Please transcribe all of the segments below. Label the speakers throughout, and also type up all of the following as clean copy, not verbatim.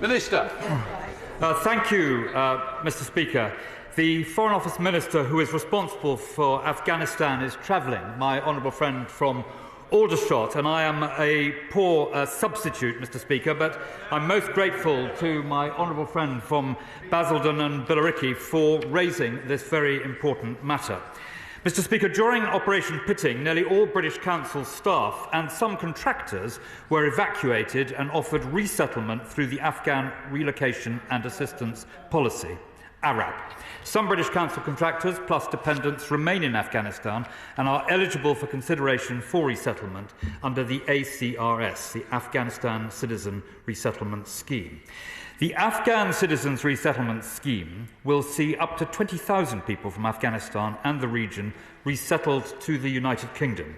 Speaker 1: Minister.
Speaker 2: Thank you, Mr. Speaker. The Foreign Office Minister who is responsible for Afghanistan is travelling, my honourable friend from Aldershot, and I am a poor substitute, Mr. Speaker, but I'm most grateful to my honourable friend from Basildon and Billericay for raising this very important matter. Mr. Speaker, during Operation Pitting, nearly all British Council staff and some contractors were evacuated and offered resettlement through the Afghan Relocation and Assistance Policy, ARAP. Some British Council contractors plus dependents remain in Afghanistan and are eligible for consideration for resettlement under the ACRS, the Afghanistan Citizen Resettlement Scheme. The Afghan Citizens Resettlement Scheme will see up to 20,000 people from Afghanistan and the region resettled to the United Kingdom.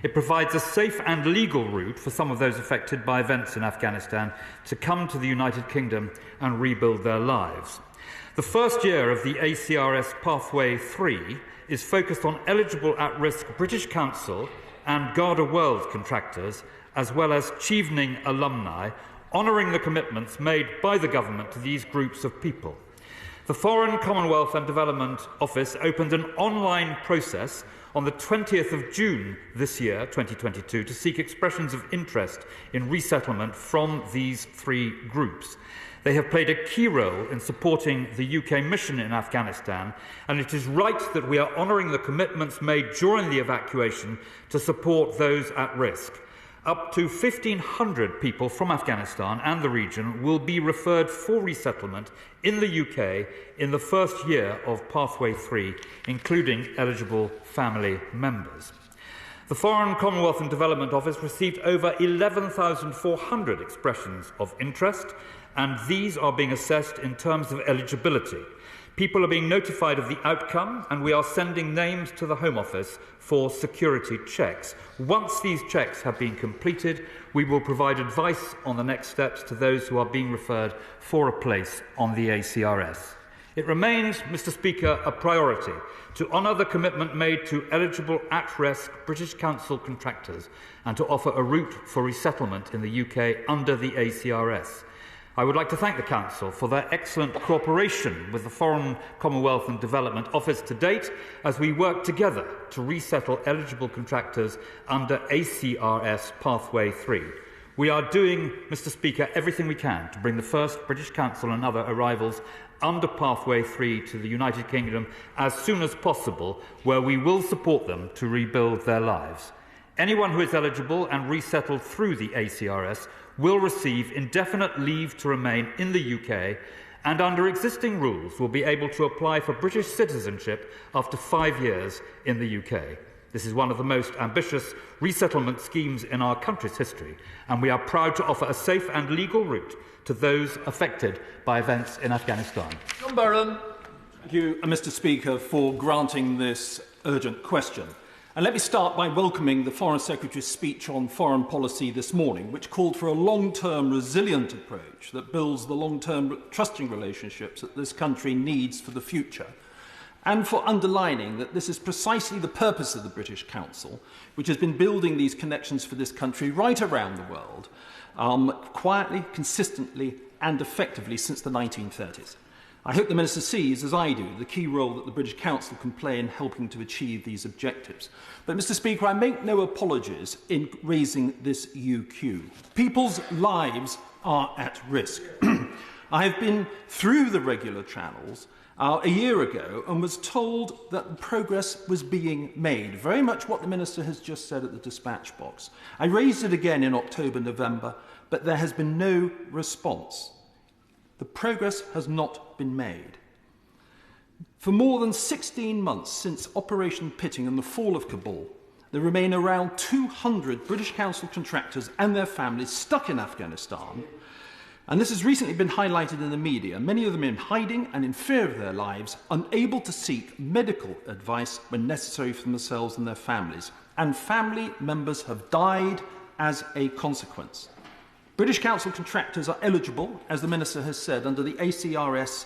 Speaker 2: It provides a safe and legal route for some of those affected by events in Afghanistan to come to the United Kingdom and rebuild their lives. The first year of the ACRS Pathway 3 is focused on eligible at-risk British Council and Garda World contractors, as well as Chevening alumni, honouring the commitments made by the government to these groups of people. The Foreign, Commonwealth and Development Office opened an online process on the 20th of June this year, 2022, to seek expressions of interest in resettlement from these three groups. They have played a key role in supporting the UK mission in Afghanistan, and it is right that we are honouring the commitments made during the evacuation to support those at risk. Up to 1,500 people from Afghanistan and the region will be referred for resettlement in the UK in the first year of Pathway 3, including eligible family members. The Foreign, Commonwealth and Development Office received over 11,400 expressions of interest, and these are being assessed in terms of eligibility. People are being notified of the outcome, and we are sending names to the Home Office for security checks. Once these checks have been completed, we will provide advice on the next steps to those who are being referred for a place on the ACRS. It remains, Mr. Speaker, a priority to honour the commitment made to eligible at-risk British Council contractors and to offer a route for resettlement in the UK under the ACRS. I would like to thank the Council for their excellent cooperation with the Foreign, Commonwealth and Development Office to date as we work together to resettle eligible contractors under ACRS Pathway 3. We are doing, Mr. Speaker, everything we can to bring the first British Council and other arrivals under Pathway 3 to the United Kingdom as soon as possible, where we will support them to rebuild their lives. Anyone who is eligible and resettled through the ACRS will receive indefinite leave to remain in the UK and under existing rules will be able to apply for British citizenship after 5 years in the UK. This is one of the most ambitious resettlement schemes in our country's history, and we are proud to offer a safe and legal route to those affected by events in Afghanistan.
Speaker 1: John Burren.
Speaker 3: Thank you, Mr. Speaker, for granting this urgent question. And let me start by welcoming the Foreign Secretary's speech on foreign policy this morning, which called for a long-term resilient approach that builds the long-term trusting relationships that this country needs for the future, and for underlining that this is precisely the purpose of the British Council, which has been building these connections for this country right around the world, quietly, consistently and effectively since the 1930s. I hope the Minister sees, as I do, the key role that the British Council can play in helping to achieve these objectives. But, Mr. Speaker, I make no apologies in raising this UQ. People's lives are at risk. I have been through the regular channels a year ago and was told that progress was being made, very much what the Minister has just said at the dispatch box. I raised it again in October, November, but there has been no response. The progress has not been made. For more than 16 months since Operation Pitting and the fall of Kabul, there remain around 200 British Council contractors and their families stuck in Afghanistan, and this has recently been highlighted in the media, many of them in hiding and in fear of their lives, unable to seek medical advice when necessary for themselves and their families, and family members have died as a consequence. British Council contractors are eligible, as the Minister has said, under the ACRS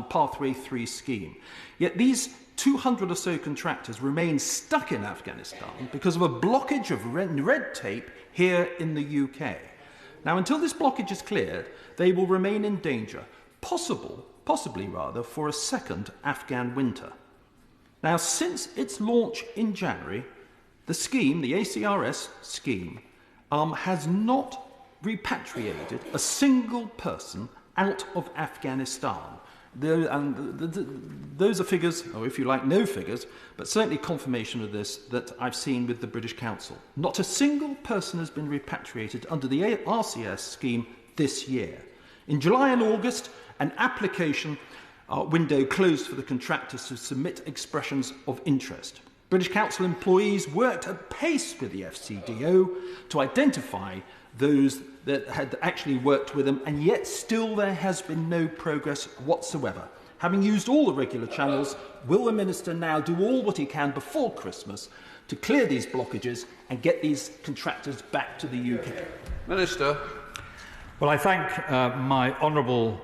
Speaker 3: Pathway 3 scheme. Yet these 200 or so contractors remain stuck in Afghanistan because of a blockage of red tape here in the UK. Now, until this blockage is cleared, they will remain in danger, possibly for a second Afghan winter. Now, since its launch in January, the scheme, the ACRS scheme, has not repatriated a single person out of Afghanistan. Those are figures, or if you like, no figures, but certainly confirmation of this that I've seen with the British Council. Not a single person has been repatriated under the RCS scheme this year. In July and August, an application window closed for the contractors to submit expressions of interest. British Council employees worked at pace with the FCDO to identify those that had actually worked with them, and yet still there has been no progress whatsoever. Having used all the regular channels, will the Minister now do all what he can before Christmas to clear these blockages and get these contractors back to the UK?
Speaker 1: Minister.
Speaker 2: Well, I thank my honourable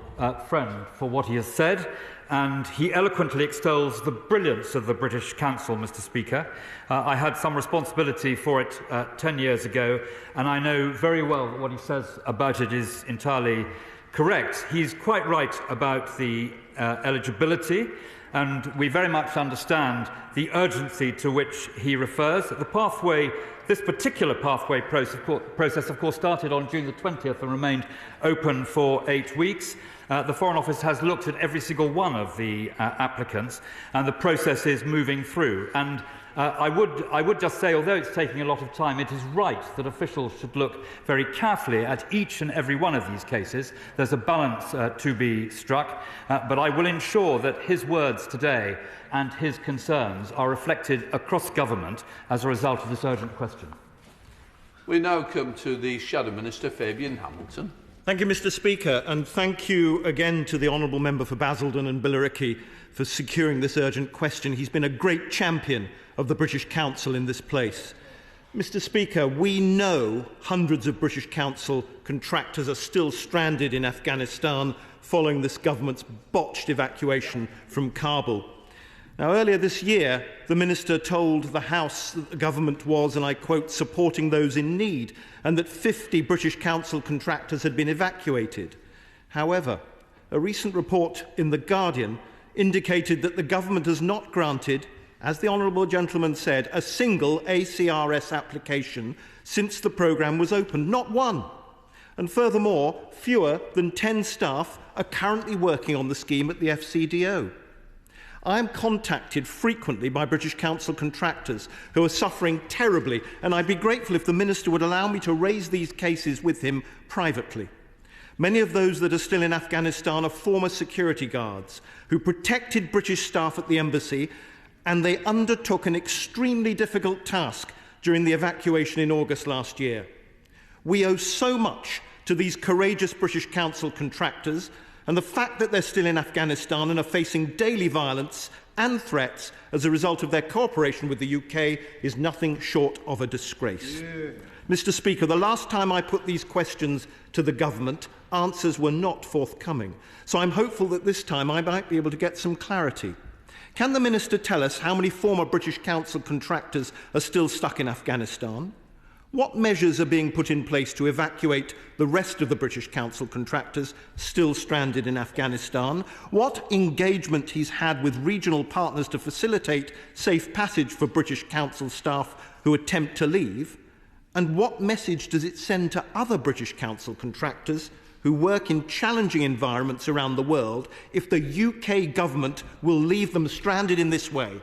Speaker 2: friend for what he has said, and he eloquently extols the brilliance of the British Council, Mr. Speaker. I had some responsibility for it 10 years ago, and I know very well that what he says about it is entirely correct. He's quite right about the eligibility, and we very much understand the urgency to which he refers. The pathway, this particular pathway process, of course, started on June the 20th and remained open for 8 weeks. The Foreign Office has looked at every single one of the applicants, and the process is moving through. And I would just say, although it's taking a lot of time, it is right that officials should look very carefully at each and every one of these cases. There's a balance to be struck, but I will ensure that his words today and his concerns are reflected across government as a result of this urgent question.
Speaker 1: We now come to the Shadow Minister, Fabian Hamilton.
Speaker 4: Thank you, Mr. Speaker, and thank you again to the Honourable Member for Basildon and Billericay for securing this urgent question. He's been a great champion of the British Council in this place. Mr. Speaker, we know hundreds of British Council contractors are still stranded in Afghanistan following this government's botched evacuation from Kabul. Now, earlier this year, the Minister told the House that the government was, and I quote, supporting those in need, and that 50 British Council contractors had been evacuated. However, a recent report in The Guardian indicated that the government has not granted, as the Honourable Gentleman said, a single ACRS application since the programme was opened, not one. And furthermore, fewer than 10 staff are currently working on the scheme at the FCDO. I am contacted frequently by British Council contractors who are suffering terribly, and I'd be grateful if the Minister would allow me to raise these cases with him privately. Many of those that are still in Afghanistan are former security guards who protected British staff at the embassy, and they undertook an extremely difficult task during the evacuation in August last year. We owe so much to these courageous British Council contractors, and the fact that they're still in Afghanistan and are facing daily violence and threats as a result of their cooperation with the UK is nothing short of a disgrace. Mr. Speaker, the last time I put these questions to the government, answers were not forthcoming. So I'm hopeful that this time I might be able to get some clarity. Can the Minister tell us how many former British Council contractors are still stuck in Afghanistan? What measures are being put in place to evacuate the rest of the British Council contractors still stranded in Afghanistan? What engagement he's had with regional partners to facilitate safe passage for British Council staff who attempt to leave? And what message does it send to other British Council contractors who work in challenging environments around the world if the UK government will leave them stranded in this way?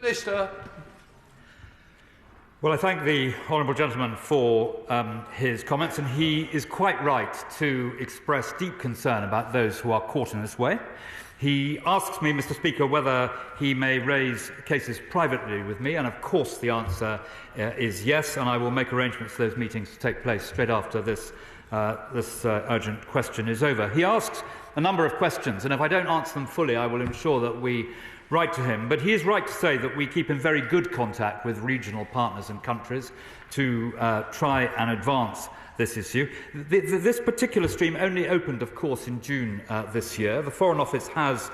Speaker 1: Minister.
Speaker 2: Well, I thank the honourable gentleman for his comments, and he is quite right to express deep concern about those who are caught in this way. He asks me, Mr. Speaker, whether he may raise cases privately with me, and of course the answer is yes, and I will make arrangements for those meetings to take place straight after this urgent question is over. He asks a number of questions, and if I don't answer them fully, I will ensure that we write to him. But he is right to say that we keep in very good contact with regional partners and countries to try and advance this issue. This particular stream only opened, of course, in June this year. The Foreign Office has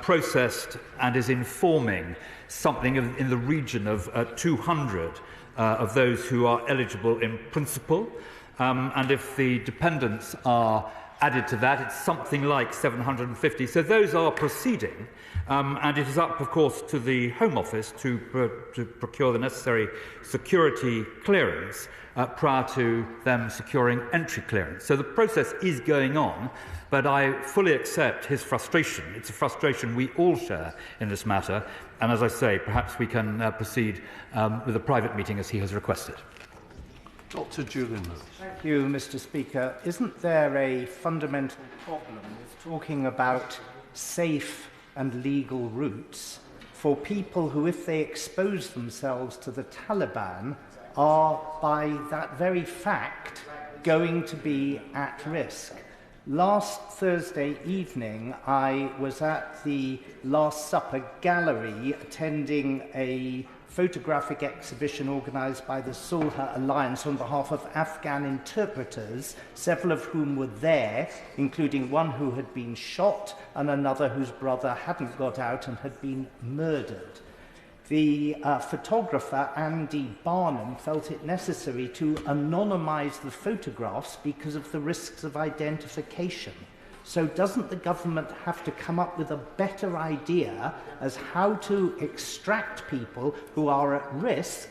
Speaker 2: processed and is informing something in the region of 200 of those who are eligible in principle. and if the dependents are added to that, it's something like 750. So those are proceeding, and it is up, of course, to the Home Office to procure the necessary security clearance prior to them securing entry clearance. So the process is going on, but I fully accept his frustration. It's a frustration we all share in this matter, and as I say, perhaps we can proceed with a private meeting as he has requested.
Speaker 1: Dr. Julian Lewis.
Speaker 5: Thank you, Mr. Speaker. Isn't there a fundamental problem with talking about safe and legal routes for people who, if they expose themselves to the Taliban, are, by that very fact, going to be at risk? Last Thursday evening, I was at the Last Supper Gallery attending a photographic exhibition organised by the Sulh Alliance on behalf of Afghan interpreters, several of whom were there, including one who had been shot and another whose brother hadn't got out and had been murdered. The photographer, Andy Barnum, felt it necessary to anonymise the photographs because of the risks of identification. So doesn't the government have to come up with a better idea as how to extract people who are at risk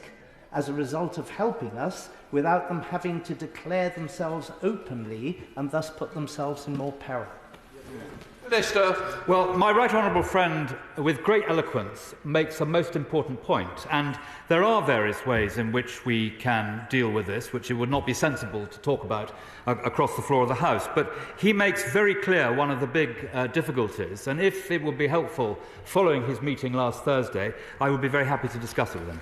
Speaker 5: as a result of helping us without them having to declare themselves openly and thus put themselves in more peril?
Speaker 1: Minister.
Speaker 2: Well, my right honourable friend, with great eloquence, makes a most important point, and there are various ways in which we can deal with this, which it would not be sensible to talk about across the floor of the House. But he makes very clear one of the big difficulties, and if it would be helpful following his meeting last Thursday, I would be very happy to discuss it with him.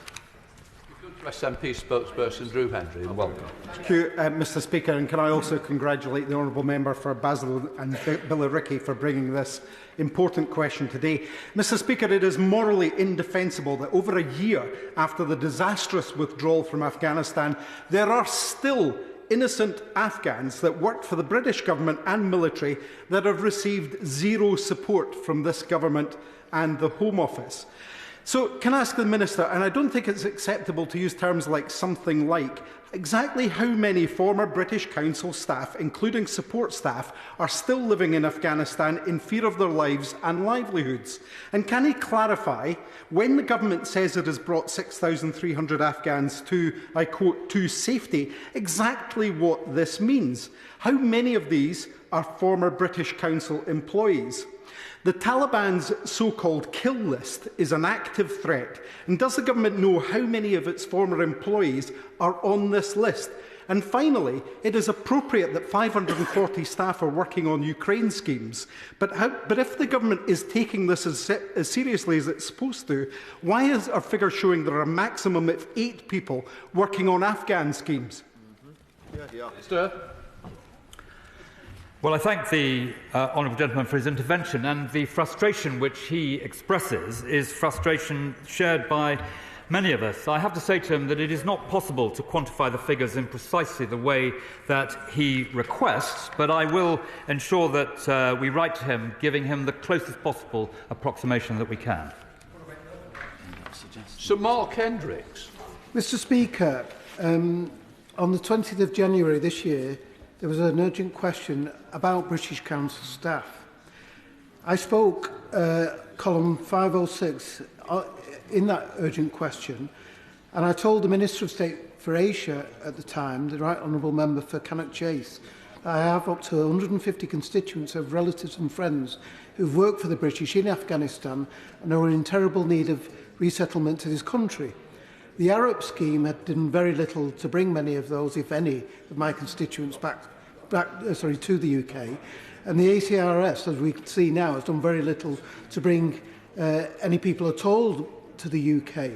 Speaker 1: SNP spokesperson Drew Hendry, and welcome.
Speaker 6: Thank you, Mr. Speaker, and can I also congratulate the honourable member for Basildon and Billericay for bringing this important question today. Mr. Speaker, it is morally indefensible that over a year after the disastrous withdrawal from Afghanistan, there are still innocent Afghans that worked for the British government and military that have received zero support from this government and the Home Office. So, can I ask the Minister, and I don't think it's acceptable to use terms like something like, exactly how many former British Council staff, including support staff, are still living in Afghanistan in fear of their lives and livelihoods? And can he clarify, when the government says it has brought 6,300 Afghans to, I quote, to safety, exactly what this means? How many of these are former British Council employees? The Taliban's so-called kill list is an active threat, and does the government know how many of its former employees are on this list? And finally, it is appropriate that 540 staff are working on Ukraine schemes, but if the government is taking this as seriously as it's supposed to, why is our figure showing there are a maximum of 8 people working on Afghan schemes?
Speaker 1: Minister.
Speaker 2: Well, I thank the honourable gentleman for his intervention, and the frustration which he expresses is frustration shared by many of us. I have to say to him that it is not possible to quantify the figures in precisely the way that he requests, but I will ensure that we write to him, giving him the closest possible approximation that we can.
Speaker 1: Sir Mark Hendricks.
Speaker 7: Mr. Speaker, on the 20th of January this year, there was an urgent question about British Council staff. I spoke column 506 in that urgent question, and I told the Minister of State for Asia at the time, the Right Honourable Member for Cannock Chase, that I have up to 150 constituents of relatives and friends who've worked for the British in Afghanistan and are in terrible need of resettlement to this country. The Arab scheme had done very little to bring many of those, if any, of my constituents back to the UK, and the ACRS, as we can see now, has done very little to bring any people at all to the UK.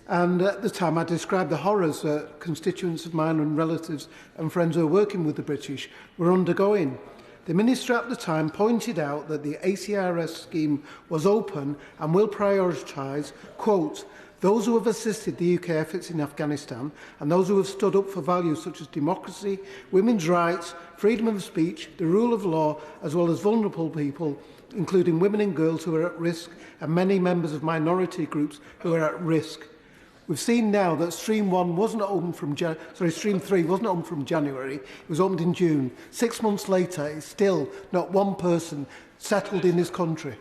Speaker 7: And at the time, I described the horrors that constituents of mine and relatives and friends who are working with the British were undergoing. The Minister at the time pointed out that the ACRS scheme was open and will prioritise, quote, those who have assisted the UK efforts in Afghanistan and those who have stood up for values such as democracy, women's rights, freedom of speech, the rule of law, as well as vulnerable people, including women and girls who are at risk and many members of minority groups who are at risk. We've seen now that Stream 1 wasn't open from Stream 3 wasn't open from January. It was opened in June. 6 months later, it's still not one person settled in this country.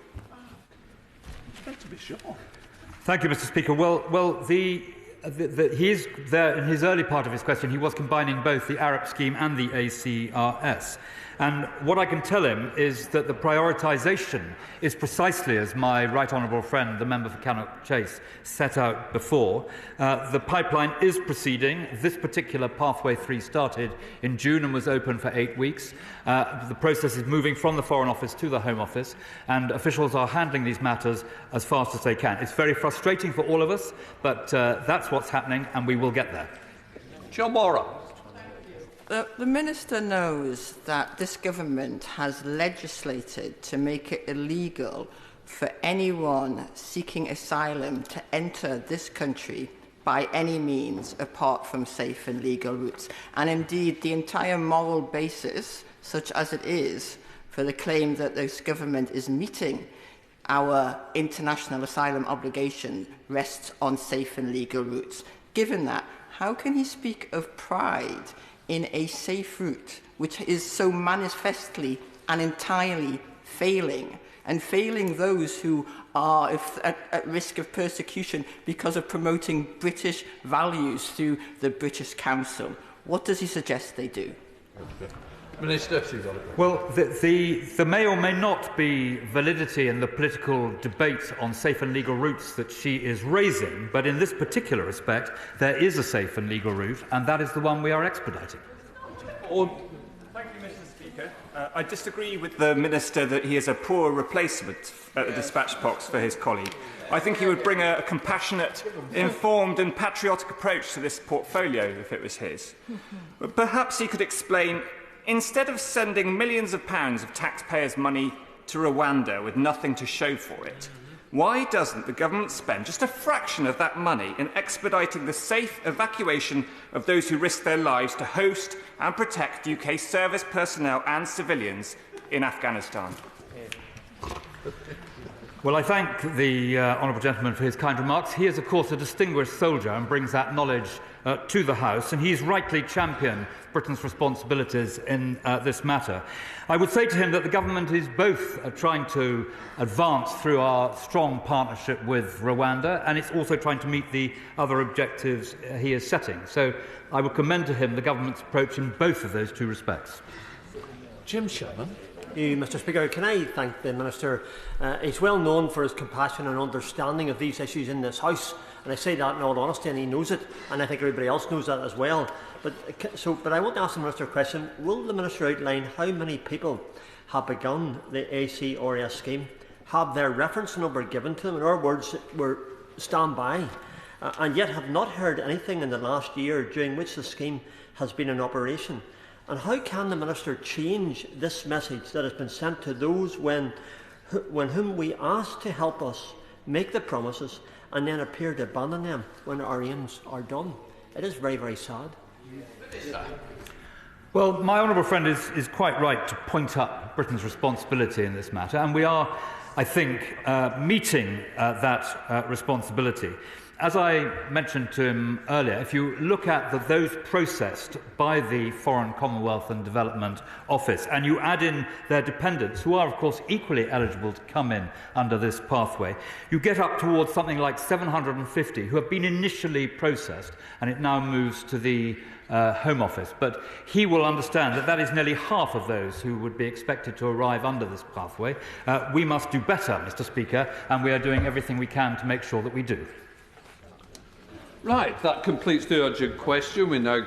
Speaker 2: Thank you, Mr. Speaker. Well, he is there in his early part of his question. He was combining both the Arab scheme and the ACRS. And what I can tell him is that the prioritisation is precisely as my right honourable friend, the member for Cannock Chase, set out before. The pipeline is proceeding. This particular Pathway 3 started in June and was open for 8 weeks. The process is moving from the Foreign Office to the Home Office, and officials are handling these matters as fast as they can. It's very frustrating for all of us, but that's what's happening, and we will get there.
Speaker 1: John Morrow.
Speaker 8: The Minister knows that this government has legislated to make it illegal for anyone seeking asylum to enter this country by any means apart from safe and legal routes. And indeed, the entire moral basis, such as it is, for the claim that this government is meeting our international asylum obligation rests on safe and legal routes. Given that, how can he speak of pride in a safe route which is so manifestly and entirely failing, and failing those who are at risk of persecution because of promoting British values through the British Council? What does he suggest they do?
Speaker 1: Minister.
Speaker 2: Well, there may or may not be validity in the political debate on safe and legal routes that she is raising, but in this particular respect, there is a safe and legal route, and that is the one we are expediting.
Speaker 9: Thank you, Mr. Speaker. I disagree with the Minister that he is a poor replacement at the dispatch box for his colleague. I think he would bring a compassionate, informed and patriotic approach to this portfolio if it was his. But perhaps he could explain, instead of sending millions of pounds of taxpayers' money to Rwanda with nothing to show for it, why doesn't the government spend just a fraction of that money in expediting the safe evacuation of those who risk their lives to host and protect UK service personnel and civilians in Afghanistan?
Speaker 2: Well, I thank the honourable gentleman for his kind remarks. He is, of course, a distinguished soldier and brings that knowledge to the House, and he's rightly championed Britain's responsibilities in this matter. I would say to him that the government is both trying to advance through our strong partnership with Rwanda, and it's also trying to meet the other objectives he is setting. So I would commend to him the government's approach in both of those two respects.
Speaker 1: Jim Sherman.
Speaker 10: Mr. Speaker, can I thank the Minister? He's well known for his compassion and understanding of these issues in this House, and I say that in all honesty, and he knows it, and I think everybody else knows that as well. But I want to ask the Minister a question. Will the Minister outline how many people have begun the ACRS scheme, have their reference number given to them, in other words, were stand by, and yet have not heard anything in the last year during which the scheme has been in operation? And how can the Minister change this message that has been sent to those whom we ask to help us make the promises and then appear to abandon them when our aims are done? It is very, very sad.
Speaker 2: Well, my honourable friend is quite right to point up Britain's responsibility in this matter, and we are, I think, meeting that responsibility. As I mentioned to him earlier, if you look at those processed by the Foreign, Commonwealth and Development Office, and you add in their dependents, who are, of course, equally eligible to come in under this pathway, you get up towards something like 750 who have been initially processed, and it now moves to the Home Office. But he will understand that that is nearly half of those who would be expected to arrive under this pathway. We must do better, Mr. Speaker, and we are doing everything we can to make sure that we do.
Speaker 1: Right, that completes the urgent question. We now